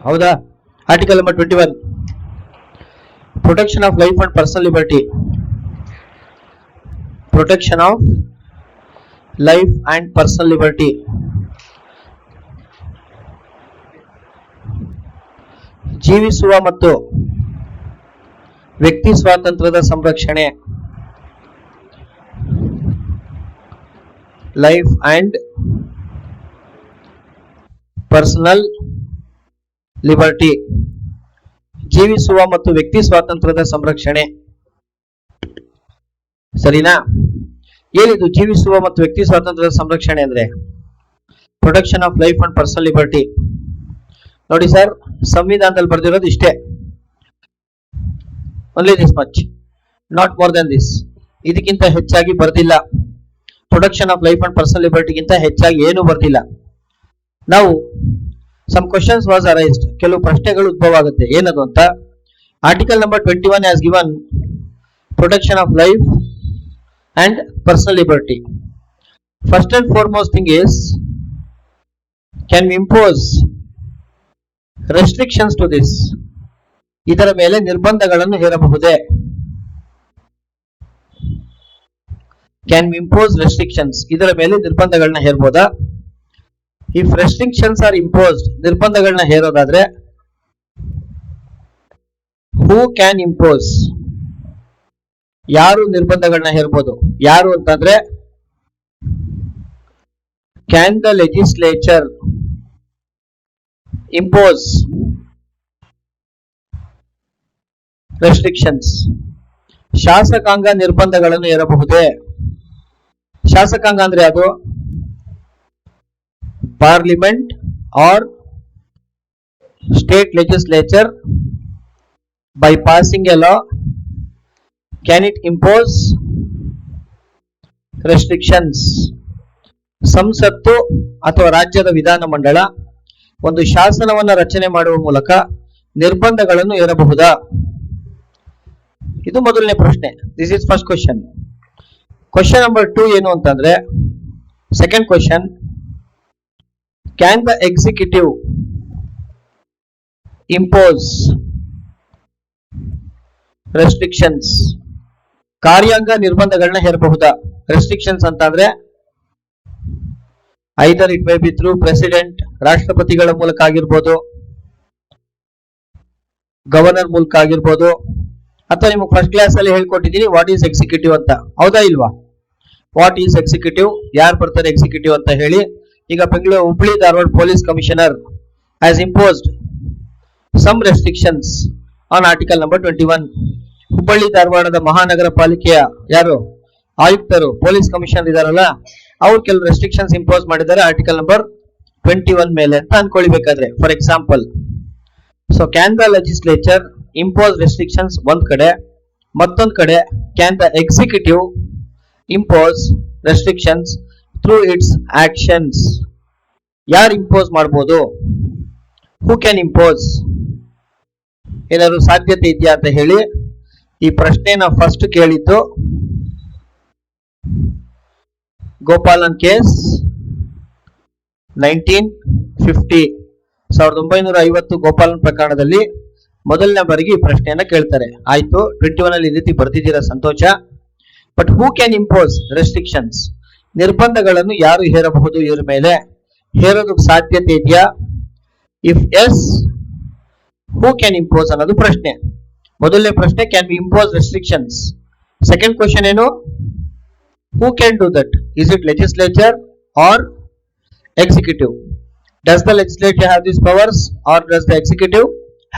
ಹೌದಾ? Article number 21, protection of life and personal liberty. Protection of life and personal liberty. ಜೀವಿಸುವ ಮತ್ತು ವ್ಯಕ್ತಿ ಸ್ವಾತಂತ್ರ್ಯದ ಸಂರಕ್ಷಣೆ. Life and personal liberty. ಜೀವಿಸುವ ಮತ್ತು ವ್ಯಕ್ತಿ ಸ್ವಾತಂತ್ರ್ಯದ ಸಂರಕ್ಷಣೆ. ಸರಿನಾ? ಏನಿದು ಜೀವಿಸುವ ಮತ್ತು ವ್ಯಕ್ತಿ ಸ್ವಾತಂತ್ರ್ಯದ ಸಂರಕ್ಷಣೆ ಅಂದ್ರೆ? Protection of life and personal liberty. ನೋಡಿ ಸರ್, ಸಂವಿಧಾನದಲ್ಲಿ ಬರೆದಿರೋದು ಇಷ್ಟೇ, only this much, not more than this. ಇದಕ್ಕಿಂತ ಹೆಚ್ಚಾಗಿ ಬರ್ದಿಲ್ಲ. Protection of life and personal ಲಿಬರ್ಟಿಗಿಂತ ಹೆಚ್ಚಾಗಿ ಏನು ಬರ್ದಿಲ್ಲ. ನಾವು ಸಮ್ ಕ್ವಶನ್ಸ್ ವಾಸ್ ಅರೈಸ್ಡ್, ಕೆಲವು ಪ್ರಶ್ನೆಗಳು ಉದ್ಭವ ಆಗುತ್ತೆ. ಏನದು ಅಂತ? Article number 21 has given protection of life and personal liberty. First and foremost thing is, can we impose restrictions to this? ಇದರ ಮೇಲೆ ನಿರ್ಬಂಧಗಳನ್ನು ಹೇರಬಹುದೇ? Can we impose restrictions? ಇದರ ಮೇಲೆ ನಿರ್ಬಂಧಗಳನ್ನ ಹೇರಬಹುದಾ? ಇಫ್ ರೆಸ್ಟ್ರಿಕ್ಷನ್ಸ್ ಆರ್ ಇಂಪೋಸ್ಡ್, ನಿರ್ಬಂಧಗಳನ್ನ ಹೇರೋದಾದ್ರೆ, ಹೂ ಕ್ಯಾನ್ ಇಂಪೋಸ್? ಯಾರು ನಿರ್ಬಂಧಗಳನ್ನ ಹೇರಬಹುದು? ಯಾರು ಅಂತಂದ್ರೆ, can the legislature impose restrictions? ಶಾಸಕಾಂಗ ನಿರ್ಬಂಧಗಳನ್ನು ಹೇರಬಹುದೇ? ಶಾಸಕಾಂಗ ಅಂದ್ರೆ ಅದು parliament or state legislature by passing a law can it impose restrictions? ಸಂಸತ್ತು ಅಥವಾ ರಾಜ್ಯದ ವಿಧಾನಮಂಡಲ ಒಂದು ಶಾಸನವನ್ನು ರಚನೆ ಮಾಡುವ ಮೂಲಕ ನಿರ್ಬಂಧಗಳನ್ನು ಹೇರಬಹುದಾ? ಇದು ಮೊದಲನೇ ಪ್ರಶ್ನೆ. This is first question. Question number 2 ಏನು ಅಂತಂದ್ರೆ, second question, can the executive impose restrictions? ಕಾರ್ಯಾಂಗ ನಿರ್ಬಂಧಗಳನ್ನ ಹೇರಬಹುದಾ? ರೆಸ್ಟ್ರಿಕ್ಷನ್ಸ್ ಅಂತ ಅಂದ್ರೆ either it may be through president, ರಾಷ್ಟ್ರಪತಿಗಳ ಮೂಲಕ ಆಗಿರ್ಬೋದು, ಗವರ್ನರ್ ಮೂಲಕ ಆಗಿರ್ಬೋದು, ಅಥವಾ ನಿಮಗೆ ಫಸ್ಟ್ ಕ್ಲಾಸ್ ಅಲ್ಲಿ ಹೇಳ್ಕೊಟ್ಟಿದ್ದೀನಿ ವಾಟ್ ಈಸ್ ಎಕ್ಸಿಕ್ಯೂಟಿವ್ ಅಂತ. ಹೌದಾ ಇಲ್ವಾ? ವಾಟ್ ಈಸ್ ಎಕ್ಸಿಕ್ಯೂಟಿವ್, ಯಾರು ಬರ್ತಾರೆ ಎಕ್ಸಿಕ್ಯೂಟಿವ್ ಅಂತ ಹೇಳಿ. ಈಗ Bengaluru Hubli Dharwad police commissioner has imposed some restrictions on article number 21. Hubballi ಧಾರವಾಡದ ಮಹಾನಗರ ಪಾಲಿಕೆಯ ಯಾರು ಆಯುಕ್ತರು, ಪೊಲೀಸ್ ಕಮಿಷನರ್ ಇದಾರಲ್ಲ, ಅವ್ರು ಕೆಲವು ರೆಸ್ಟ್ರಿಕ್ಷನ್ಸ್ ಇಂಪೋಸ್ ಮಾಡಿದ್ದಾರೆ ಆರ್ಟಿಕಲ್ ನಂಬರ್ 21 ಮೇಲೆ ಅಂತ ಅನ್ಕೊಳ್ಬೇಕಾದ್ರೆ. For example, so can the legislature impose restrictions ಒಂದ್ ಕಡೆ, ಮತ್ತೊಂದ್ ಕಡೆ can the executive impose restrictions through its actions? ಯಾರು ಇಂಪೋಸ್ ಮಾಡಬಹುದು? Who can impose? ಏನಾದ್ರು ಸಾಧ್ಯತೆ ಇದೆಯಾ ಅಂತ ಹೇಳಿ ಈ ಪ್ರಶ್ನೆನ ಫಸ್ಟ್ ಕೇಳಿದ್ದು ಗೋಪಾಲನ್ ಕೇಸ್ 1950, 1950 ಗೋಪಾಲನ್ ಪ್ರಕರಣದಲ್ಲಿ ಮೊದಲನೇ ಬಾರಿಗೆ ಈ ಪ್ರಶ್ನೆಯನ್ನ ಕೇಳ್ತಾರೆ. ಆಯ್ತು, 21 ಅಲ್ಲಿ ಈ ರೀತಿ ಬರ್ತಿದ್ದೀರಾ, ಸಂತೋಷ. But who can impose restrictions? ನಿರ್ಬಂಧಗಳನ್ನು ಯಾರು ಹೇರಬಹುದು ಇವ್ರ ಮೇಲೆ? ಹೇರೋದಕ್ಕೆ ಸಾಧ್ಯತೆ ಇದೆಯಾ? If yes, who can impose ಅನ್ನೋದು ಪ್ರಶ್ನೆ. ಮೊದಲನೇ ಪ್ರಶ್ನೆ, can we impose restrictions? Second question ಏನು? Who can do that? Is it legislature or executive? Does the legislature have these powers or does the executive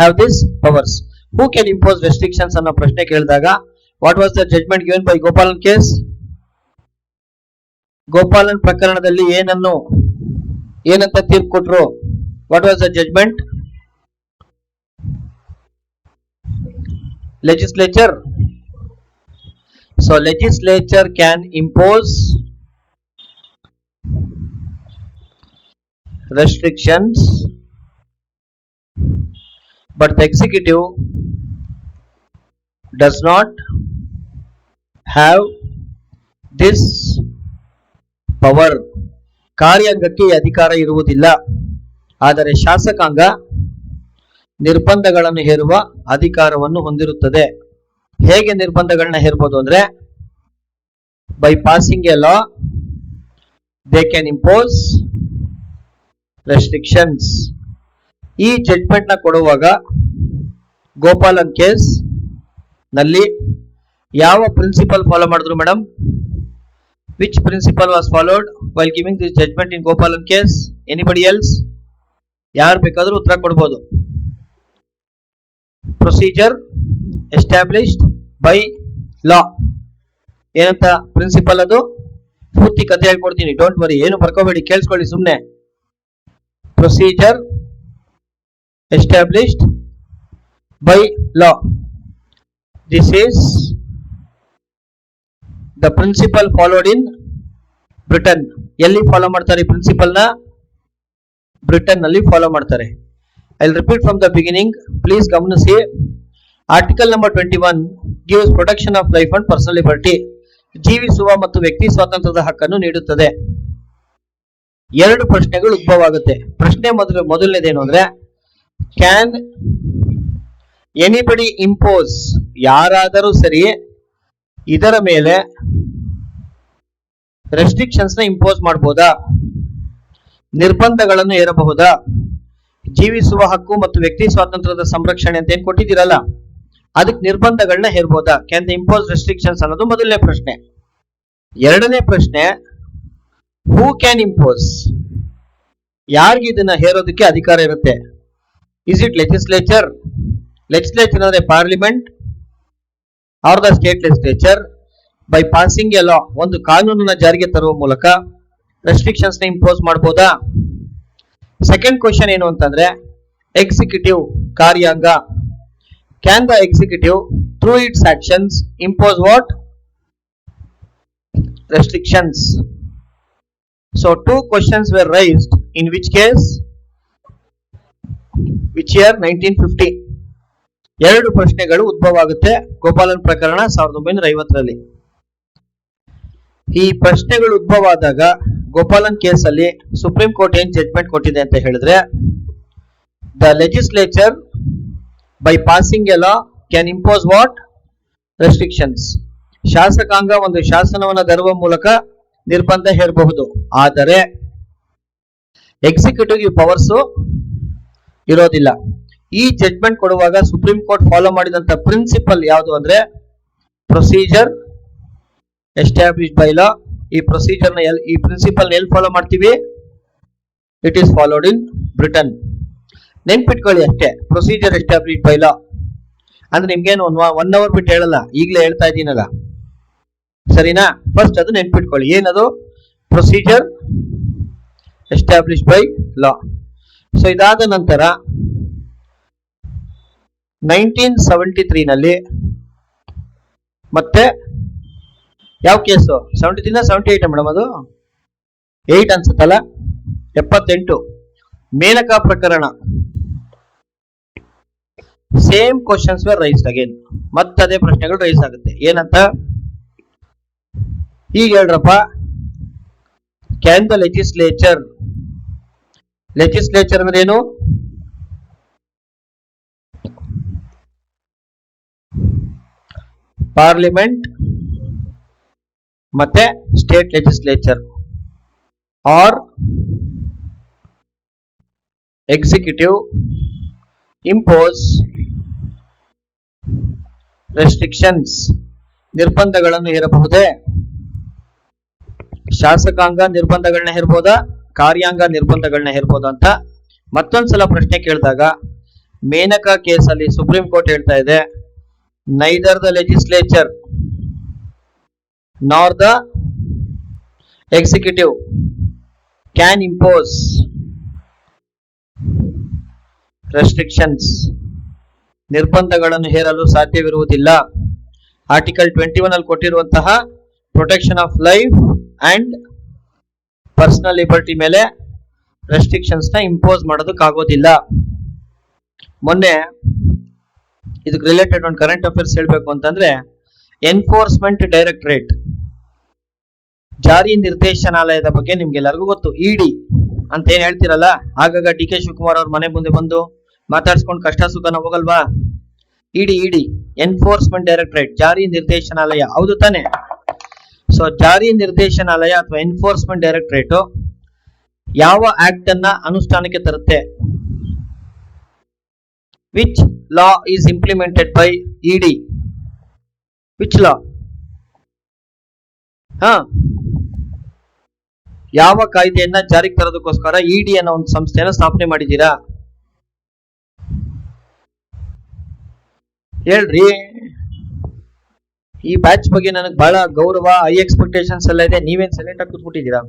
have these powers? Who can impose restrictions ಅನ್ನೋ ಪ್ರಶ್ನೆ ಕೇಳಿದಾಗ what was the judgment given by Gopalan case? Gopalan ಪ್ರಕರಣದಲ್ಲಿ ಏನಂತ ತೀರ್ಪು ಕೊಟ್ರು? what was the judgment? Legislature. So legislature can impose restrictions, but the executive does not have this power. ಕಾರ್ಯಾಂಗಕ್ಕೆ ಅಧಿಕಾರ ಇರುವುದಿಲ್ಲ. ಆದರೆ ಶಾಸಕಾಂಗ ನಿರ್ಬಂಧಗಳನ್ನು ಹೇರುವ ಅಧಿಕಾರವನ್ನು ಹೊಂದಿರುತ್ತದೆ. ಹೇಗೆ ನಿರ್ಬಂಧಗಳನ್ನ ಹೇರಬಹುದು ಅಂದ್ರೆ, by passing a law they can impose restrictions. ಈ ಜಡ್ಜ್ಮೆಂಟ್ ನ ಕೊಡುವಾಗ ಗೋಪಾಲನ್ ಕೇಸ್ ನಲ್ಲಿ ಯಾವ ಪ್ರಿನ್ಸಿಪಲ್ ಫಾಲೋ ಮಾಡಿದ್ರು madam? Which principle was followed while giving this judgment in Gopalan case? Anybody else? ಯಾರು ಬೇಕಾದ್ರೂ ಉತ್ತರ ಕೊಡ್ಬೋದು. Procedure established by law. ಏನಂತ ಪ್ರಿನ್ಸಿಪಲ್? ಅದು ಪೂರ್ತಿ ಕಥೆ ಹೇಳ್ಕೊಡ್ತೀನಿ, ಡೋಂಟ್ ವರಿ, ಏನು ಬರ್ಕೋಬೇಡಿ, ಕೇಳಿಸ್ಕೊಳ್ಳಿ ಸುಮ್ನೆ. Procedure established by law. This is the principle followed in Britain. ಎಲ್ಲಿ ಫಾಲೋ ಮಾಡ್ತಾರೆ ಈ ಪ್ರಿನ್ಸಿಪಲ್ ನ? ಬ್ರಿಟನ್ ನಲ್ಲಿ ಫಾಲೋ ಮಾಡ್ತಾರೆ. I will repeat from the beginning, please ಗಮನಿಸಿ. Article number 21 gives protection of life and personal liberty. ಜೀವಿಸುವ ಮತ್ತು ವ್ಯಕ್ತಿ ಸ್ವಾತಂತ್ರ್ಯದ ಹಕ್ಕನ್ನು ನೀಡುತ್ತದೆ. ಎರಡು ಪ್ರಶ್ನೆಗಳು ಉದ್ಭವ ಆಗುತ್ತೆ. ಪ್ರಶ್ನೆ ಮೊದಲನೇದೇನು ಅಂದ್ರೆ, ಕ್ಯಾನ್ ಎನಿಬಡಿ ಇಂಪೋಸ್, ಯಾರಾದರೂ ಸರಿ ಇದರ ಮೇಲೆ ರೆಸ್ಟ್ರಿಕ್ಷನ್ಸ್ ನ ಇಂಪೋಸ್ ಮಾಡಬಹುದಾ, ನಿರ್ಬಂಧಗಳನ್ನು ಹೇರಬಹುದಾ? ಜೀವಿಸುವ ಹಕ್ಕು ಮತ್ತು ವ್ಯಕ್ತಿ ಸ್ವಾತಂತ್ರ್ಯದ ಸಂರಕ್ಷಣೆ ಅಂತ ಏನ್ ಕೊಟ್ಟಿದ್ದೀರಲ್ಲ, ಅದಕ್ಕೆ ನಿರ್ಬಂಧಗಳನ್ನ ಹೇರಬಹುದಾ? ಕ್ಯಾನ್ ದ ಇಂಪೋಸ್ ರೆಸ್ಟ್ರಿಕ್ಷನ್ಸ್ ಅನ್ನೋದು ಮೊದಲನೇ ಪ್ರಶ್ನೆ. ಎರಡನೇ ಪ್ರಶ್ನೆ, ಹೂ ಕ್ಯಾನ್ ಇಂಪೋಸ್, ಯಾರಿಗೆ ಇದನ್ನ ಹೇರೋದಕ್ಕೆ ಅಧಿಕಾರ ಇರುತ್ತೆ? Is it legislature? ಲೆಜಿಸ್ಲೇಚರ್ ಅಂದ್ರೆ parliament are the state legislature by passing a ಲಾ, ಒಂದು ಕಾನೂನನ್ನ ಜಾರಿಗೆ ತರುವ ಮೂಲಕ ರೆಸ್ಟ್ರಿಕ್ಷನ್ಸ್ ನ ಇಂಪೋಸ್ ಮಾಡಬಹುದಾ? ಸೆಕೆಂಡ್ ಕ್ವಶನ್ ಏನು ಅಂತಂದ್ರೆ, ಎಕ್ಸಿಕ್ಯೂಟಿವ್ ಕಾರ್ಯಾಂಗ, can the executive through its actions impose what? restrictions. So two questions were raised, in which case, which year? 1950. ಎರಡು ಪ್ರಶ್ನೆಗಳು ಉದ್ಭವ ಆಗುತ್ತೆ ಗೋಪಾಲನ್ ಪ್ರಕರಣ 1950ರಲ್ಲಿ. ಈ ಪ್ರಶ್ನೆಗಳು ಉದ್ಭವ ಆದಾಗ ಗೋಪಾಲನ್ ಕೇಸ್ ಅಲ್ಲಿ ಸುಪ್ರೀಂ ಕೋರ್ಟ್ ಏನ್ ಜಡ್ಜ್ಮೆಂಟ್ ಕೊಟ್ಟಿದೆ ಅಂತ ಹೇಳಿದ್ರೆ, the legislature by passing a law can impose what? Restrictions. ಶಾಸಕಾಂಗ ಒಂದು ಶಾಸನವನ್ನು ತರುವ ಮೂಲಕ ನಿರ್ಬಂಧ ಹೇರಬಹುದು, ಆದರೆ ಎಕ್ಸಿಕ್ಯೂಟಿವ್ ಪವರ್ಸ್ ಇರೋದಿಲ್ಲ. ಈ ಜಡ್ಜ್ಮೆಂಟ್ ಕೊಡುವಾಗ ಸುಪ್ರೀಂ ಕೋರ್ಟ್ ಫಾಲೋ ಮಾಡಿದಂತ ಪ್ರಿನ್ಸಿಪಲ್ ಯಾವುದು ಅಂದ್ರೆ, ಪ್ರೊಸೀಜರ್ ಎಸ್ಟಾಬ್ಲಿಷ್ಡ್ ಬೈ ಲಾ. ಈ ಪ್ರೊಸೀಜರ್ ನ ಈ ಪ್ರಿನ್ಸಿಪಲ್ ಎಲ್ಲಿ ಫಾಲೋ ಮಾಡ್ತೀವಿ? It is followed in Britain. ನೆನ್ಪಿಟ್ಕೊಳ್ಳಿ ಅಷ್ಟೇ, ಪ್ರೊಸೀಜರ್ ಎಸ್ಟಾಬ್ಲಿಷ್ಡ್ ಬೈ ಲಾ ಅಂದ್ರೆ ನಿಮ್ಗೇನು 1 hour ಬಿಟ್ಟು ಹೇಳಲ್ಲ, ಈಗಲೇ ಹೇಳ್ತಾ ಇದ್ದೀನಲ್ಲ, ಸರಿನಾ? ಫಸ್ಟ್ ಅದು ನೆನ್ಪಿಟ್ಕೊಳ್ಳಿ, ಏನದು? Procedure established by law. So ಇದಾದ ನಂತರ 1973 ನಲ್ಲಿ ಮತ್ತೆ ಯಾವ ಕೇಸು? 73 78 ಮೇಡಮ್, ಅದು 8 ಅನ್ಸುತ್ತಲ್ಲ, 78 ಮೇನಕಾ ಪ್ರಕರಣ. Same questions were raised again. ಮತ್ತದೇ ಪ್ರಶ್ನೆಗಳು ರೈಸ್ ಆಗುತ್ತೆ. ಏನಂತ ಈಗ ಹೇಳ್ರಪ್ಪ, ಕ್ಯಾನ್ ದ ಲೆಜಿಸ್ಲೇಚರ್, ಲೆಜಿಸ್ಲೇಚರ್ ಅಂದ್ರೆ ಏನು? ಪಾರ್ಲಿಮೆಂಟ್ ಮತ್ತೆ state legislature or executive impose restrictions, ನಿರ್ಬಂಧಗಳನ್ನು ಹೇರಬಹುದೇ? ಶಾಸಕಾಂಗ ನಿರ್ಬಂಧಗಳನ್ನ ಹೇರಬಹುದಾ, ಕಾರ್ಯಾಂಗ ನಿರ್ಬಂಧಗಳನ್ನ ಹೇರಬಹುದಾ ಅಂತ ಮತ್ತೊಂದ್ಸಲ ಪ್ರಶ್ನೆ ಕೇಳಿದಾಗ ಮೇನಕಾ ಕೇಸಲ್ಲಿ ಸುಪ್ರೀಂ ಕೋರ್ಟ್ ಹೇಳ್ತಾ ಇದೆ, ನೈದರ್ ದ ಲೆಜಿಸ್ಲೇಚರ್ ನಾರ್ the executive can impose restrictions, ನಿರ್ಬಂಧಗಳನ್ನು ಹೇರಲು ಸಾಧ್ಯವಿರುವುದಿಲ್ಲ. ಆರ್ಟಿಕಲ್ 21 ಅಲ್ಲಿ ಕೊಟ್ಟಿರುವಂತಹ protection of life and personal liberty ಮೇಲೆ ರೆಸ್ಟ್ರಿಕ್ಷನ್ಸ್ ನ ಇಂಪೋಸ್ ಮಾಡೋದಕ್ಕಾಗೋದಿಲ್ಲ. ಮೊನ್ನೆ ಇದಕ್ಕೆ ರಿಲೇಟೆಡ್ ಒಂದು ಕರೆಂಟ್ ಅಫೇರ್ಸ್ ಹೇಳ್ಬೇಕು ಅಂತಂದ್ರೆ, ಎನ್ಫೋರ್ಸ್ಮೆಂಟ್ ಡೈರೆಕ್ಟರೇಟ್, ಜಾರಿ ನಿರ್ದೇಶನಾಲಯದ ಬಗ್ಗೆ ನಿಮ್ಗೆಲ್ಲರಿಗೂ ಗೊತ್ತು. ಇಡಿ ಅಂತ ಏನ್ ಹೇಳ್ತಿರಲ್ಲ, ಆಗಾಗ ಡಿ ಕೆ ಶಿವಕುಮಾರ್ ಅವ್ರ ಮನೆ ಮುಂದೆ ಬಂದು ಮಾತಾಡ್ಸ್ಕೊಂಡು ಕಷ್ಟ ಸುಖನ ಹೋಗಲ್ವಾ? ಇಡಿ ಎನ್ಫೋರ್ಸ್ಮೆಂಟ್ ಡೈರೆಕ್ಟರೇಟ್, ಜಾರಿ ನಿರ್ದೇಶನಾಲಯ, ಹೌದು ತಾನೆ? ಸೊ ಜಾರಿ ನಿರ್ದೇಶನಾಲಯ ಅಥವಾ ಎನ್ಫೋರ್ಸ್ಮೆಂಟ್ ಡೈರೆಕ್ಟರೇಟ್ ಯಾವ ಆಕ್ಟ್ ಅನ್ನ ಅನುಷ್ಠಾನಕ್ಕೆ ತರುತ್ತೆ? Which law is implemented by ED? Which law? ಯಾವ ಕಾಯ್ದೆಯನ್ನ ಜಾರಿಗೆ ತರೋದಕ್ಕೋಸ್ಕರ ಇಡಿ ಅನ್ನೋ ಒಂದು ಸಂಸ್ಥೆಯನ್ನ ಸ್ಥಾಪನೆ ಮಾಡಿದ್ದೀರಾ? ಹೇಳ್ರಿ. ಈ ಬ್ಯಾಚ್ ಬಗ್ಗೆ ನನಗೆ ಬಹಳ ಗೌರವ, ಹೈ ಎಕ್ಸ್ಪೆಕ್ಟೇಷನ್ಸ್ ಎಲ್ಲ ಇದೆ. ನೀವೇನ್ ಸೈಲೆಂಟ್ ಆಗಿ ಕೂತ್ಬಿಟ್ಟಿದ್ದೀರಾ?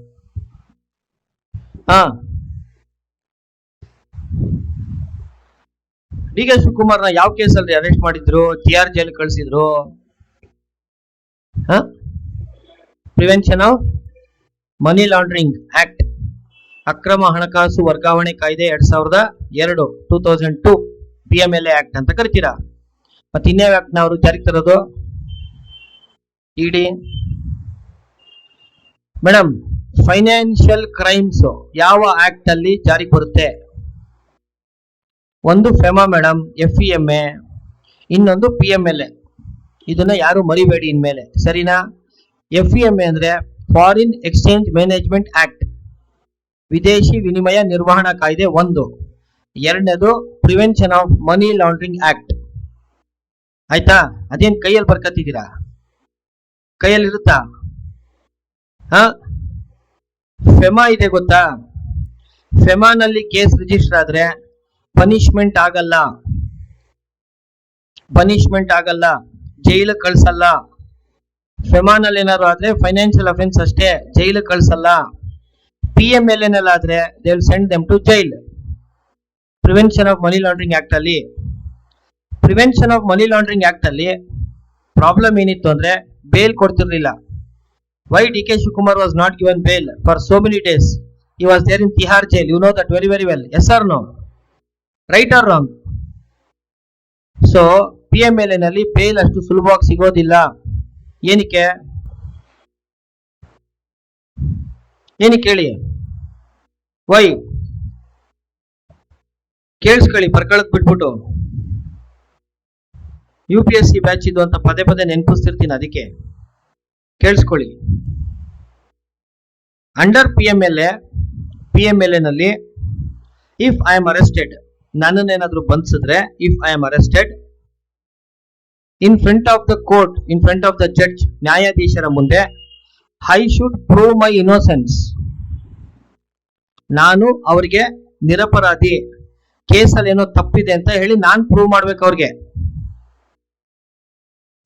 ಡಿ ಕೆ ಶಿವಕುಮಾರ್ನ ಯಾವ ಕೇಸಲ್ಲಿ ಅರೆಸ್ಟ್ ಮಾಡಿದ್ರು, ತಿಹಾರ್ ಜೈಲ್ ಕಳಿಸಿದ್ರು? Prevention of money laundering act, ಅಕ್ರಮ ಹಣಕಾಸು ವರ್ಗಾವಣೆ ಕಾಯ್ದೆ 2002 2002 PMLA ಆಕ್ಟ್ ಅಂತ ಕರಿತೀರಾ. ಮತ್ತೆ ಇನ್ಯಾವ ಆಕ್ಟ್ ನ ಅವರು ಜಾರಿಗೆ ತರೋದು? ಇಡಿ. ಮೇಡಮ್, ಫೈನಾನ್ಷಿಯಲ್ ಕ್ರೈಮ್ಸ್ ಯಾವ ಆಕ್ಟ್ ಅಲ್ಲಿ ಜಾರಿಗೆ ಬರುತ್ತೆ? ಒಂದು ಫೆಮಾ ಮೇಡಮ್, FEMA, ಇನ್ನೊಂದು PMLA. ಇದನ್ನ ಯಾರು ಮರಿಬೇಡಿ ಇನ್ಮೇಲೆ, ಸರಿನಾ? FEMA ಅಂದ್ರೆ ಫಾರಿನ್ ಎಕ್ಸ್ಚೇಂಜ್ ಮ್ಯಾನೇಜ್ಮೆಂಟ್ ಆಕ್ಟ್, ವಿದೇಶಿ ವಿನಿಮಯ ನಿರ್ವಹಣಾ ಕಾಯ್ದೆ 1. ಎರಡನೇದು prevention of money laundering act. ಆಯ್ತಾ? ಅದೇನ್ ಕೈಯಲ್ಲಿ ಬರ್ಕತ್ತಿದ್ದೀರಾ? ಕೈಯಲ್ಲಿ ಇರುತ್ತಾ? ಫೆಮಾ ಇದೆ ಗೊತ್ತಾ? ಫೆಮಾನಲ್ಲಿ ಕೇಸ್ ರಿಜಿಸ್ಟರ್ ಆದ್ರೆ ಪನಿಷ್ಮೆಂಟ್ ಆಗಲ್ಲ, ಜೈಲು ಕಳ್ಸಲ್ಲ. ಫೆಮಾನಲ್ಲಿ ಏನಾದ್ರು ಆದ್ರೆ ಫೈನಾನ್ಷಿಯಲ್ ಅಫೆನ್ಸ್ ಅಷ್ಟೇ, ಜೈಲು ಕಳ್ಸಲ್ಲ. PMLA ಆದ್ರೆ they will send them to jail. Prevention of money laundering act ಅಲ್ಲಿ ಪ್ರಾಬ್ಲಮ್ ಏನಿತ್ತು ಅಂದ್ರೆ ಬೇಲ್ ಕೊಡ್ತಿರ್ಲಿಲ್ಲ. Why D K Shivakumar was not given bail for so many days? He was there in Tihar jail. You know that very very well. Yes or no? Right or wrong? So PMLA ನಲ್ಲಿ bail ಅಷ್ಟು ಸುಲಭವಾಗಿ ಸಿಗೋದಿಲ್ಲ. ಏನಕ್ಕೆ ಹೇಳಿ? Y? ಕೇಳಿಸ್ಕೊಳ್ಳಿ, ಬರ್ಕಳಕ್ ಬಿಟ್ಬಿಟ್ಟು UPSC batch ಇದು ಅಂತ ಪದೇ ಪದೇ ನೆನಪಿಸ್ತಿರ್ತೀನಿ, ಅದಕ್ಕೆ ಕೇಳಿಸ್ಕೊಳ್ಳಿ. ಅಂಡರ್ PMLA ನಲ್ಲಿ ಇಫ್ ಐ ಆಮ್ ಅರೆಸ್ಟೆಡ್, ನನ್ನನ್ನೇನಾದ್ರೂ ಬಂಧಿಸಿದ್ರೆ, if I am arrested in front of the court, in front of the judge, ನ್ಯಾಯಾಧೀಶರ ಮುಂದೆ, I should prove my innocence. ನಾನು ಅವರಿಗೆ ನಿರಪರಾಧಿ, ಕೇಸಲ್ಲಿ ಏನೋ ತಪ್ಪಿದೆ ಅಂತ ಹೇಳಿ ನಾನು ಪ್ರೂವ್ ಮಾಡ್ಬೇಕು ಅವ್ರಿಗೆ.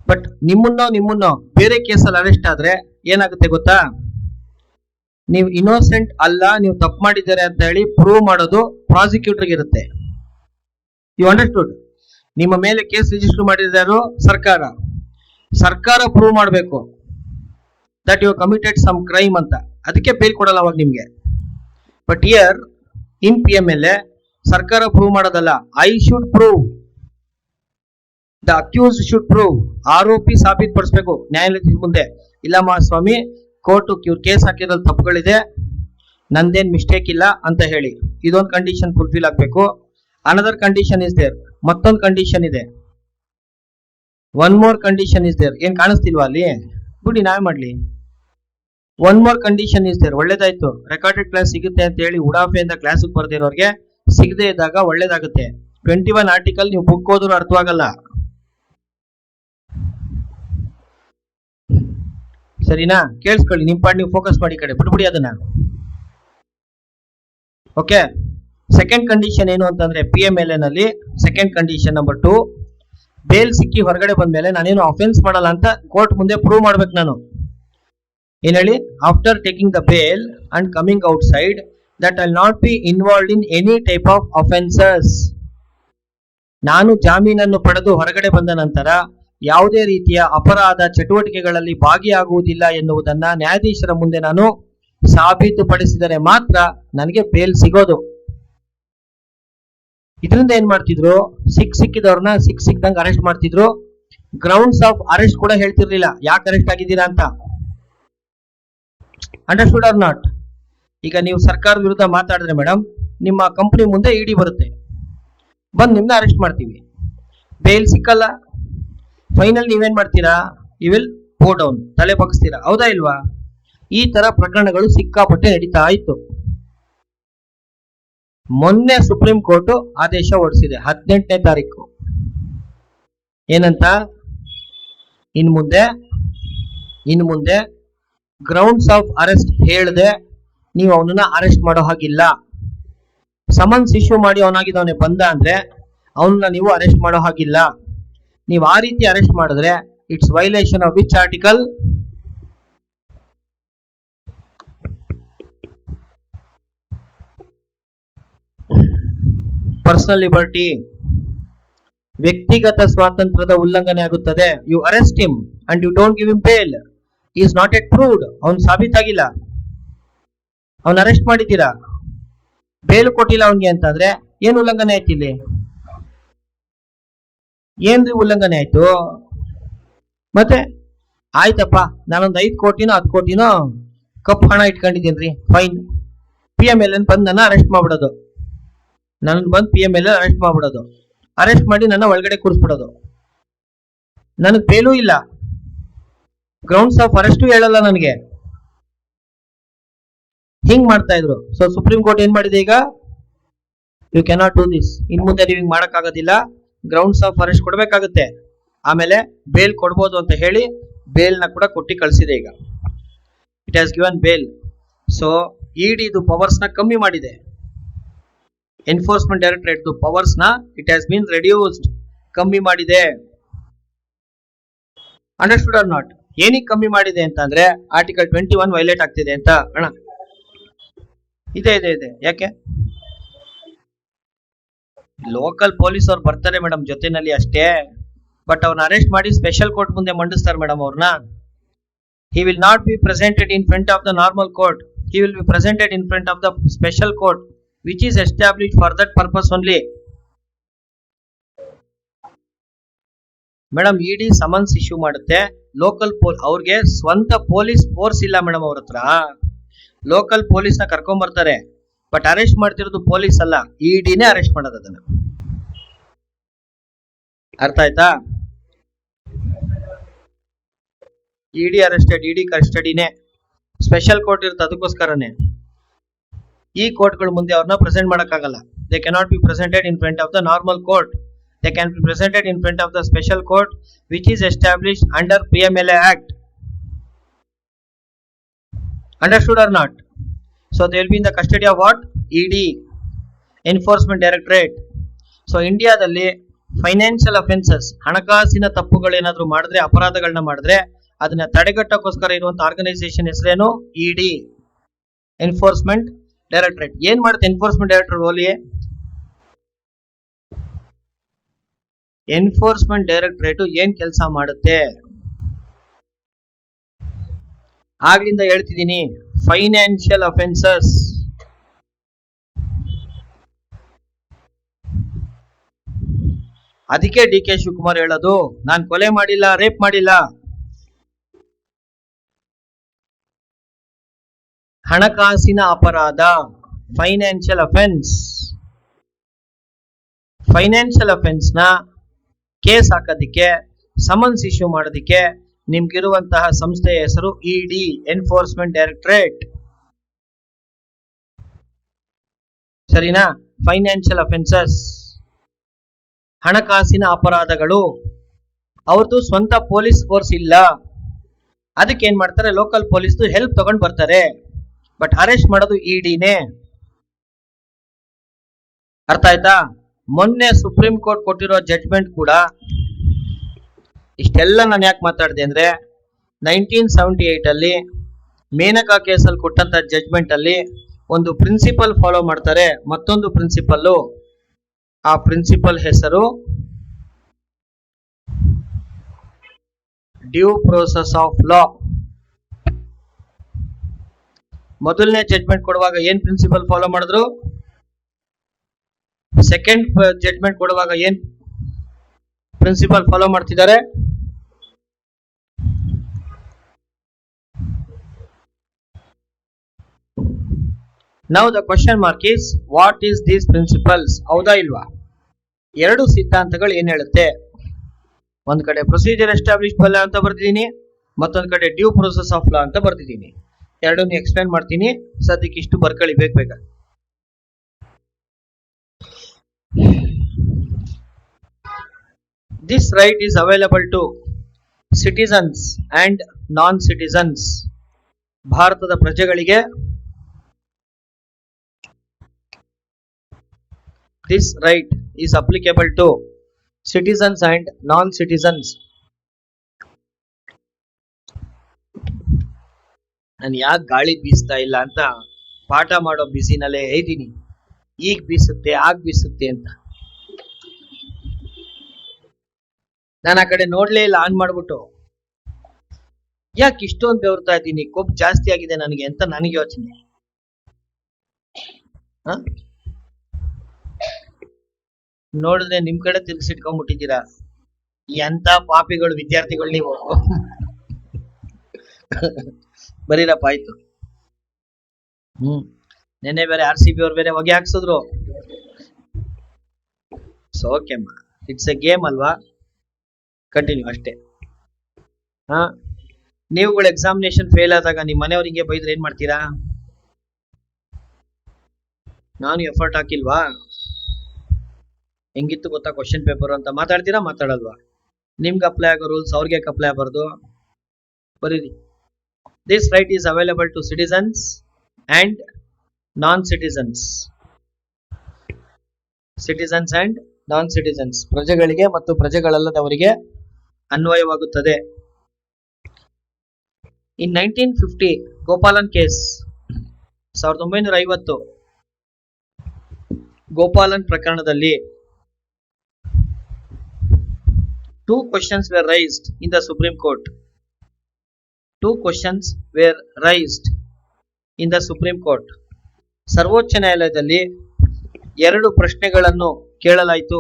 ಬಟ್ ನಿಮ್ಮನ್ನೋ ಬೇರೆ ಕೇಸಲ್ಲಿ ಅರೆಸ್ಟ್ ಆದ್ರೆ ಏನಾಗುತ್ತೆ ಗೊತ್ತಾ? ನೀವು ಇನ್ನೋಸೆಂಟ್ ಅಲ್ಲ, ನೀವು ತಪ್ಪು ಮಾಡಿದ್ದಾರೆ ಅಂತ ಹೇಳಿ ಪ್ರೂವ್ ಮಾಡೋದು ಪ್ರಾಸಿಕ್ಯೂಟರ್ಗೆ ಇರುತ್ತೆ. You understood? ನಿಮ್ಮ ಮೇಲೆ ಕೇಸ್ ರಿಜಿಸ್ಟರ್ ಮಾಡಿದಾರೋ ಸರ್ಕಾರ ಪ್ರೂವ್ ಮಾಡಬೇಕು that you committed some crime ಅಂತ. ಅದಕ್ಕೆ ಬೇಲ್ ಕೊಡಲ್ಲ ಅವಾಗ ನಿಮ್ಗೆ. ಬಟ್ ಹಿಯರ್ ಇನ್ PMLA ಸರ್ಕಾರ ಪ್ರೂವ್ ಮಾಡೋದಲ್ಲ, I should prove, the accused should prove. ಆರೋಪಿ ಸಾಬೀತುಪಡಿಸಬೇಕು ನ್ಯಾಯಾಲಯದ ಮುಂದೆ, ಇಲ್ಲಮ್ಮ ಸ್ವಾಮಿ ಕೋರ್ಟ್ ಇವ್ರ ಕೇಸ್ ಹಾಕಿರೋದು ತಪ್ಪುಗಳಿದೆ, ನಂದೇನ್ ಮಿಸ್ಟೇಕ್ ಇಲ್ಲ ಅಂತ ಹೇಳಿ. ಇದೊಂದು ಕಂಡೀಷನ್ ಫುಲ್ಫಿಲ್ ಆಗ್ಬೇಕು. ಅನದರ್ ಕಂಡೀಷನ್ ಇಸ್ ದೇರ್, ಮತ್ತೊಂದು ಕಂಡೀಷನ್ ಇದೆ. One more condition is there. ಏನ್ ಕಾಣಿಸ್ತಿಲ್ವಾ ಅಲ್ಲಿ? ಬಿಡಿ, ನಾವೇ ಮಾಡ್ಲಿ. One more condition is there. ಒಳ್ಳೇದಾಯ್ತು, ರೆಕಾರ್ಡೆಡ್ ಕ್ಲಾಸ್ ಸಿಗುತ್ತೆ ಅಂತ ಹೇಳಿ ಉಡಾಫೆಯಿಂದ ಕ್ಲಾಸಿಗೆ ಬರ್ದಿರೋರಿಗೆ ಸಿಗದೆ ಇದ್ದಾಗ ಒಳ್ಳೇದಾಗುತ್ತೆ. 21 ಆರ್ಟಿಕಲ್ ನೀವು ಬುಕ್ ಓದಿದ್ರು ಅರ್ಥವಾಗಲ್ಲ, ಸರಿನಾ? ಕೇಳಿಸ್ಕೊಳ್ಳಿ, ನಿಮ್ ಪಾಡ್ ನೀವು ಫೋಕಸ್ ಮಾಡಿ ಕಡೆ, ಬಿಟ್ಬಿಡಿ ಅದನ್ನ. ಓಕೆ, ಸೆಕೆಂಡ್ ಕಂಡೀಷನ್ ಏನು ಅಂತಂದ್ರೆ PMLA ನಲ್ಲಿ ಸೆಕೆಂಡ್ ಕಂಡೀಷನ್ ನಂಬರ್ 2, ಬೇಲ್ ಸಿಕ್ಕಿ ಹೊರಗಡೆ ಬಂದ್ಮೇಲೆ ನಾನೇನು ಅಫೆನ್ಸ್ ಮಾಡಲ್ಲ ಅಂತ ಕೋರ್ಟ್ ಮುಂದೆ ಪ್ರೂವ್ ಮಾಡ್ಬೇಕು ನಾನು. ಏನ್ ಹೇಳಿ? After taking the bail and coming outside that I not be involved in any type of offences. ನಾನು ಜಾಮೀನನ್ನು ಪಡೆದು ಹೊರಗಡೆ ಬಂದ ನಂತರ ಯಾವುದೇ ರೀತಿಯ ಅಪರಾಧ ಚಟುವಟಿಕೆಗಳಲ್ಲಿ ಭಾಗಿಯಾಗುವುದಿಲ್ಲ ಎನ್ನುವುದನ್ನ ನ್ಯಾಯಾಧೀಶರ ಮುಂದೆ ನಾನು ಸಾಬೀತುಪಡಿಸಿದರೆ ಮಾತ್ರ ನನಗೆ ಬೇಲ್ ಸಿಗೋದು. ಇದರಿಂದ ಏನ್ ಮಾಡ್ತಿದ್ರು? ಸಿಕ್ಕಿದವ್ರನ್ನ ಸಿಕ್ದಂಗೆ ಅರೆಸ್ಟ್ ಮಾಡ್ತಿದ್ರು. ಗ್ರೌಂಡ್ಸ್ ಆಫ್ ಅರೆಸ್ಟ್ ಕೂಡ ಹೇಳ್ತಿರ್ಲಿಲ್ಲ, ಯಾಕೆ ಅರೆಸ್ಟ್ ಆಗಿದ್ದೀರಾ ಅಂತ. Understood or not? ಈಗ ನೀವು ಸರ್ಕಾರದ ವಿರುದ್ಧ ಮಾತಾಡಿದ್ರೆ ಮೇಡಮ್, ನಿಮ್ಮ ಕಂಪನಿ ಮುಂದೆ ಇಡಿ ಬರುತ್ತೆ. ಬಂದು ನಿಮ್ನ ಅರೆಸ್ಟ್ ಮಾಡ್ತೀವಿ. ಬೇಲ್ ಸಿಕ್ಕಲ್ಲ, ಫೈನಲ್ ನೀವೇನ್ ಮಾಡ್ತೀರಾ? ಯು ವಿಲ್ ಗೋ ಡೌನ್, ತಲೆ ಬಗ್ಸ್ತೀರಾ. ಹೌದಾ ಇಲ್ವಾ? ಈ ತರ ಪ್ರಕರಣಗಳು ಸಿಕ್ಕಾಪಟ್ಟೆ ನಡೀತಾ ಇತ್ತು. ಮೊನ್ನೆ ಸುಪ್ರೀಂ ಕೋರ್ಟ್ ಆದೇಶ ಹೊರಡಿಸಿದೆ 18ನೇ ತಾರೀಕು. ಏನಂತ? ಇನ್ ಮುಂದೆ ಗ್ರೌಂಡ್ಸ್ ಆಫ್ ಅರೆಸ್ಟ್ ಹೇಳದೆ ನೀವು ಅವನನ್ನ ಅರೆಸ್ಟ್ ಮಾಡೋ ಹಾಗಿಲ್ಲ. ಸಮನ್ಸ್ ಇಶ್ಯೂ ಮಾಡಿ ಅವನಾಗಿದ್ದವನೇ ಬಂದ ಅಂದ್ರೆ ಅವನ್ನ ನೀವು ಅರೆಸ್ಟ್ ಮಾಡೋ ಹಾಗಿಲ್ಲ. ನೀವು ಆ ರೀತಿ ಅರೆಸ್ಟ್ ಮಾಡಿದ್ರೆ it's violation of which article? Personal liberty, ವ್ಯಕ್ತಿಗತ ಸ್ವಾತಂತ್ರ್ಯದ ಉಲ್ಲಂಘನೆ ಆಗುತ್ತದೆ. You arrest him and you don't give him bail, is not yet proved. ಅವ್ನು ಸಾಬೀತಾಗಿಲ್ಲ, ಅವನ್ ಅರೆಸ್ಟ್ ಮಾಡಿದ್ದೀರಾ, ಬೇಲ್ ಕೊಟ್ಟಿಲ್ಲ ಅವನ್ಗೆ ಅಂತಂದ್ರೆ ಏನ್ ಉಲ್ಲಂಘನೆ ಆಯ್ತು ಇಲ್ಲಿ? ಏನ್ರಿ ಉಲ್ಲಂಘನೆ ಆಯ್ತು? ಮತ್ತೆ ಆಯ್ತಪ್ಪ, ನಾನೊಂದು 5 ಕೋಟಿನೋ 10 ಕೋಟಿನೋ ಕಪ್ ಹಣ ಇಟ್ಕೊಂಡಿದ್ದೀನ್ರಿ, ಫೈನ್. PMLN ಬಂದು ನನ್ನ ಅರೆಸ್ಟ್ ಮಾಡ್ಬಿಡೋದು, ಅರೆಸ್ಟ್ ಮಾಡಿ ನನ್ನ ಒಳಗಡೆ ಕೂರಿಸ್ಬಿಡೋದು. ನನಗೆ ಬೇಲೂ ಇಲ್ಲ, ಗ್ರೌಂಡ್ಸ್ ಆಫ್ ಅರೆಸ್ಟು ಹೇಳಲ್ಲ ನನಗೆ. ಹಿಂಗ್ ಮಾಡ್ತಾ ಇದ್ರು. ಸೊ ಸುಪ್ರೀಂ ಕೋರ್ಟ್ ಏನ್ ಮಾಡಿದೆ ಈಗ? You cannot do this. ಇನ್ ಮುಂದೆ ನೀವು ಹಿಂಗ್ ಮಾಡಕ್ಕಾಗೋದಿಲ್ಲ, ಗ್ರೌಂಡ್ಸ್ ಆಫ್ ಅರೆಸ್ಟ್ ಕೊಡ್ಬೇಕಾಗುತ್ತೆ, ಆಮೇಲೆ ಬೇಲ್ ಕೊಡ್ಬೋದು ಅಂತ ಹೇಳಿ ಬೇಲ್ನ ಕೂಡ ಕೊಟ್ಟಿ ಕಳಿಸಿದೆ ಈಗ. It has given bail. So ED ಇದು ಪವರ್ಸ್ ನ ಕಮ್ಮಿ ಮಾಡಿದೆ. ಎನ್ಫೋರ್ಸ್ಮೆಂಟ್ ಡೈರೆಕ್ಟರೇಟ್ ಪವರ್ಸ್ ನ ಇಟ್ ಹ್ಯಾಸ್ ಬೀನ್ ರೆಡ್ಯೂಸ್ಡ್, ಕಮ್ಮಿ ಮಾಡಿದೆ. Understood or not? ಏನಕ್ಕೆ ಕಮ್ಮಿ ಮಾಡಿದೆ ಅಂತಂದ್ರೆ ಆರ್ಟಿಕಲ್ 21 ವೈಲೇಟ್ ಆಗ್ತಿದೆ ಅಂತ. ಅಣ್ಣ ಇದೆ ಯಾಕೆ? ಲೋಕಲ್ ಪೊಲೀಸ್ ಅವ್ರು ಬರ್ತಾರೆ ಮೇಡಮ್ ಜೊತೆನಲ್ಲಿ ಅಷ್ಟೇ, ಬಟ್ ಅವ್ರನ್ನ ಅರೆಸ್ಟ್ ಮಾಡಿ ಸ್ಪೆಷಲ್ ಕೋರ್ಟ್ ಮುಂದೆ ಮಂಡಿಸ್ತಾರೆ ಮೇಡಮ್ ಅವ್ರನ್ನ. He will not be presented in front of the normal court, he will be presented in front of the special court which is established for that purpose only. Madam ED summons issue ಮಾಡುತ್ತೆ, local ಅವ್ರಿಗೆ ಸ್ವಂತ police force ಇಲ್ಲ madam ಅವ್ರ ಹತ್ರ. Local police ನ ಕರ್ಕೊಂಡ್ ಬರ್ತಾರೆ, but arrest ಮಾಡ್ತಿರೋದು ಪೊಲೀಸ್ ಅಲ್ಲ, ಇಡಿನೇ ಅರೆಸ್ಟ್ ಮಾಡೋದು ಅದನ್ನ. ಅರ್ಥ ಆಯ್ತಾ? ಇಡಿ ಅರೆಸ್ಟೆಡ್, ಇಡಿ ಕಸ್ಟಡಿನೇ, ಸ್ಪೆಷಲ್ ಕೋರ್ಟ್ ಇರುತ್ತೆ ಅದಕ್ಕೋಸ್ಕರನೇ. ಈ ಕೋರ್ಟ್ಗಳು ಮುಂದೆ ಅವ್ರನ್ನ ಪ್ರೆಸೆಂಟ್ ಮಾಡಕ್ಕಾಗಲ್ಲ. They cannot be presented in front of the normal court, they can be presented in front of the special court which is established under PMLA Act. Understood or not? So they will be in the custody of what? ED, Enforcement Directorate. So ಇಂಡಿಯಾದಲ್ಲಿ financial offences, ಹಣಕಾಸಿನ ತಪ್ಪುಗಳೇನಾದ್ರೂ ಮಾಡಿದ್ರೆ, ಅಪರಾಧಗಳನ್ನ ಮಾಡಿದ್ರೆ ಅದನ್ನ ತಡೆಗಟ್ಟಕ್ಕೋಸ್ಕರ ಇರುವಂತ organisation ಹೆಸರೇನು? ED, enforcement directorate. ಏನ್ ಮಾಡುತ್ತೆ enforcement directorate? ಓಲಿ enforcement directorate ಏನ್ ಕೆಲಸ ಮಾಡುತ್ತೆ? ಆಗ್ಲಿಂದ ಹೇಳ್ತಿದ್ದೀನಿ, ಫೈನಾನ್ಷಿಯಲ್ ಅಫೆನ್ಸಸ್, ಅದಕ್ಕೆ DK ಶಿವಕುಮಾರ್ ಹೇಳೋದು ನಾನ್ ಕೊಲೆ ಮಾಡಿಲ್ಲ, ರೇಪ್ ಮಾಡಿಲ್ಲ. ಹಣಕಾಸಿನ ಅಪರಾಧ, ಫೈನಾನ್ಷಿಯಲ್ ಅಫೆನ್ಸ್. ಫೈನಾನ್ಷಿಯಲ್ ಅಫೆನ್ಸ್ ನ ಕೇಸ್ ಹಾಕೋದಿಕ್ಕೆ, ಸಮನ್ಸ್ ಇಶ್ಯೂ ಮಾಡೋದಿಕ್ಕೆ ನಿಮ್ಗಿರುವಂತಹ ಸಂಸ್ಥೆಯ ಹೆಸರು ED, ಎನ್ಫೋರ್ಸ್ಮೆಂಟ್ ಡೈರೆಕ್ಟರೇಟ್. ಸರಿನಾ? ಫೈನಾನ್ಷಿಯಲ್ ಅಫೆನ್ಸಸ್, ಹಣಕಾಸಿನ ಅಪರಾಧಗಳು. ಅವ್ರದ್ದು ಸ್ವಂತ ಪೊಲೀಸ್ ಫೋರ್ಸ್ ಇಲ್ಲ, ಅದಕ್ಕೆ ಏನ್ ಮಾಡ್ತಾರೆ, ಲೋಕಲ್ ಪೊಲೀಸ್ ಹೆಲ್ಪ್ ತಗೊಂಡ್ ಬರ್ತಾರೆ, ಬಟ್ ಅರೆಸ್ಟ್ ಮಾಡೋದು ಇಡಿನೇ. ಅರ್ಥ ಆಯ್ತಾ? ಮೊನ್ನೆ ಸುಪ್ರೀಂ ಕೋರ್ಟ್ ಕೊಟ್ಟಿರೋ ಜಡ್ಜ್ಮೆಂಟ್ ಕೂಡ, ಇಷ್ಟೆಲ್ಲ ನಾನು ಯಾಕೆ ಮಾತಾಡಿದೆ ಅಂದ್ರೆ 1978 ಅಲ್ಲಿ ಮೇನಕಾ ಕೇಸಲ್ಲಿ ಕೊಟ್ಟಂತ ಜಡ್ಜ್ಮೆಂಟ್ ಅಲ್ಲಿ ಒಂದು ಪ್ರಿನ್ಸಿಪಲ್ ಫಾಲೋ ಮಾಡ್ತಾರೆ, ಮತ್ತೊಂದು ಪ್ರಿನ್ಸಿಪಲ್. ಆ ಪ್ರಿನ್ಸಿಪಲ್ ಹೆಸರು ಡ್ಯೂ ಪ್ರೋಸೆಸ್ ಆಫ್ ಲಾ. ಮೊದಲನೇ ಜಡ್ಜ್ಮೆಂಟ್ ಕೊಡುವಾಗ ಏನ್ ಪ್ರಿನ್ಸಿಪಲ್ ಫಾಲೋ ಮಾಡಿದ್ರು? ಸೆಕೆಂಡ್ ಜಡ್ಜ್ಮೆಂಟ್ ಕೊಡುವಾಗ ಏನ್ ಪ್ರಿನ್ಸಿಪಲ್ ಫಾಲೋ ಮಾಡ್ತಿದ್ದಾರೆ? Now the question mark is, what is these principles? ಹೌದಾ ಇಲ್ವಾ? ಎರಡು ಸಿದ್ಧಾಂತಗಳು ಏನ್ ಹೇಳುತ್ತೆ? ಒಂದ್ ಕಡೆ ಪ್ರೊಸೀಜರ್ ಎಸ್ಟಾಬ್ಲಿಷ್ಡ್ ಬೈ ಲಾ ಅಂತ ಬರ್ತಿದ್ದೀನಿ, ಮತ್ತೊಂದ್ ಕಡೆ ಡ್ಯೂ ಪ್ರೊಸೆಸ್ ಆಫ್ ಲಾ ಅಂತ ಬರ್ತಿದ್ದೀನಿ. ಎರಡನ್ನು ಎಕ್ಸ್ಪ್ಲೈನ್ ಮಾಡ್ತೀನಿ. ಸದ್ಯಕ್ಕೆ ಇಷ್ಟು ಬರ್ಕೊಳ್ಳಿ ಬೇಗ. This right is available to citizens and non-citizens. ಭಾರತದ ಪ್ರಜೆಗಳಿಗೆ this right is applicable to citizens and non-citizens. ನಾನು ಯಾಕೆ ಗಾಳಿ ಬೀಸ್ತಾ ಇಲ್ಲ ಅಂತ ಪಾಠ ಮಾಡೋ ಬಿಸಿನಲ್ಲೇ ಇದ್ದೀನಿ. ಈಗ ಬೀಸುತ್ತೆ ಆಗ ಬೀಸುತ್ತೆ ಅಂತ ನಾನು ಆ ಕಡೆ ನೋಡ್ಲೇ ಇಲ್ಲ. ಆನ್ ಮಾಡ್ಬಿಟ್ಟು ಯಾಕೆ ಇಷ್ಟೊಂದು ಬೆವರ್ತಾ ಇದ್ದೀನಿ, ಕೊಬ್ಬು ಜಾಸ್ತಿ ಆಗಿದೆ ನನಗೆ ಅಂತ ನನಗೆ ಯೋಚನೆ. ನೋಡಿದ್ರೆ ನಿಮ್ ಕಡೆ ತಿರ್ಗಿಸಿಟ್ಕೊಂಡ್ಬಿಟ್ಟಿದ್ದೀರಾ. ಎಂತ ಪಾಪಿಗಳು ವಿದ್ಯಾರ್ಥಿಗಳು ನೀವು. ಬರೀರಪ್ಪ ಆಯ್ತು. ನೆನ್ನೆ ಬೇರೆ RCB ಅವ್ರು ಬೇರೆ ಹೊಗೆ ಹಾಕ್ಸಿದ್ರು. ಸೊ ಓಕೆ ಅಮ್ಮ, ಇಟ್ಸ್ ಎ ಗೇಮ್ ಅಲ್ವಾ, ಕಂಟಿನ್ಯೂ ಅಷ್ಟೇ. ನೀವುಗಳು ಎಕ್ಸಾಮಿನೇಷನ್ ಫೇಲ್ ಆದಾಗ ನಿಮ್ಮ ಮನೆಯವರಿಗೆ ಬೈದ್ರೆ ಏನ್ ಮಾಡ್ತೀರಾ? ನಾನು ಎಫರ್ಟ್ ಹಾಕಿಲ್ವಾ, ಹೆಂಗಿತ್ತು ಗೊತ್ತಾ ಕ್ವಶನ್ ಪೇಪರ್ ಅಂತ ಮಾತಾಡ್ತೀರಾ ಮಾತಾಡಲ್ವಾ? ನಿಮ್ಗೆ ಅಪ್ಲೈ ಆಗೋ ರೂಲ್ಸ್ ಅವ್ರಿಗೆ ಅಪ್ಲೈ ಆಗಬಾರ್ದು. ಬರೀರಿ, this right is available to citizens and non citizens. Citizens and non citizens, ಪ್ರಜೆಗಳಿಗೆ ಮತ್ತು ಪ್ರಜೆಗಳಲ್ಲದವರಿಗೆ ಅನ್ವಯವಾಗುತ್ತದೆ. ಇನ್ 1950 ಗೋಪಾಲನ್ ಕೇಸ್, 1950 ಗೋಪಾಲನ್ ಪ್ರಕರಣದಲ್ಲಿ two questions were raised in the Supreme Court. Two questions were raised in the Supreme Court. ಸರ್ವೋಚ್ಚ ನ್ಯಾಯಾಲಯದಲ್ಲಿ ಎರಡು ಪ್ರಶ್ನೆಗಳನ್ನು ಕೇಳಲಾಯಿತು.